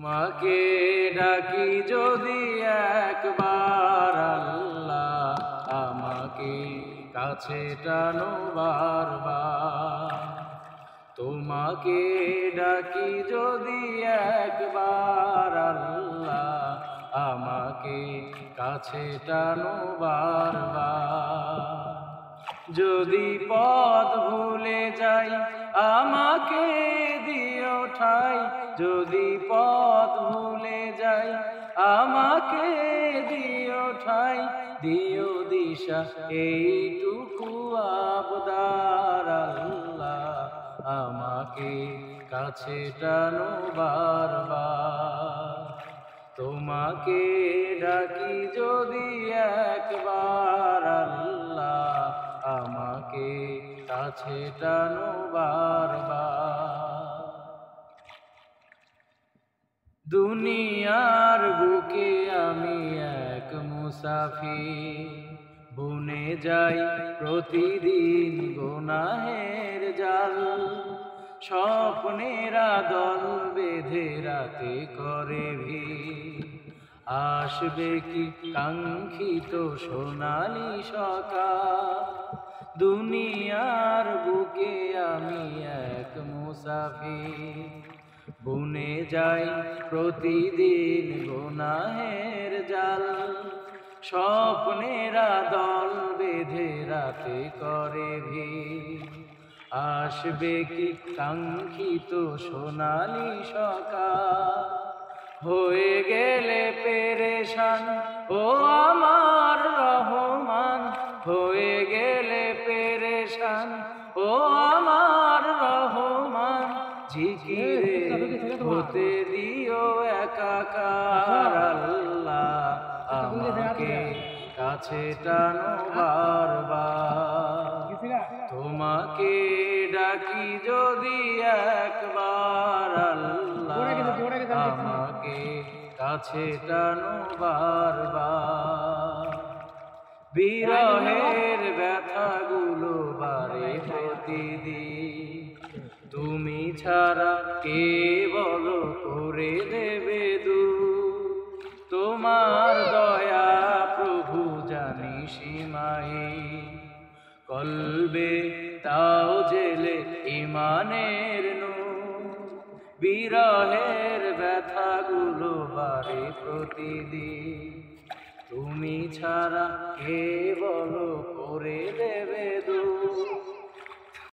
তোমাকে ডাকি যদি একবার আল্লাহ, আমাকে কাছে টানো বারবার। তোমাকে ডাকি যদি একবার আল্লাহ, আমাকে কাছে টানো বারবার। যদি পথ ভুলে যাই আমাকে দিও ঠাই, যদি পথ ভুলে যাই আমাকে দিও ঠাই, দিও দিশা এইটুকু আবদার আল্লাহ, আমাকে কাছে টানো বারবার। তোমাকে ডাকি যদি একবার আল্লাহ, আমাকে কাছে টানো বারবার। দুনিয়ার বুকে আমি এক মুসাফির, বুনে যাই প্রতিদিন গুনাহের জাল। স্বপ্নেরা দল বেঁধে রাতে করে ভিড়, আসবে কি কাঙ্ক্ষিত সোনালি সকাল। দুনিয়ার বুকে আমি এক মুসাফির, বুনে যাই প্রতিদিন গুনাহের জাল। স্বপ্নেরা দল বেঁধে রাতে করে ভিড়, আসবে কি কাঙ্ক্ষিত সোনালি সকাল। হয়ে গেলে পেরেশান ও আমার রহমান, হয়ে গেলে পেরেশান ও আমার রহমান। জিকিরে হতে দিও একাকার আল্লাহ, আমাকে কাছে টানো বারবার। তোমাকে ডাকি যদি একবার আল্লাহ, আমাকে কাছে টানো বারবার। বিরহের ব্যথাগুলো বাড়ে প্রতিদিন, তুমি ছাড়া কে বলো করে দেবে দূর। তোমার দয়া প্রভু জানি সীমাহীন, কলবে তাও জেলে ইমানের নূর। বিরহের ব্যথাগুলো বাড়ে প্রতিদিন, তুমি ছাড়া কে বলো করে দেবে দূর।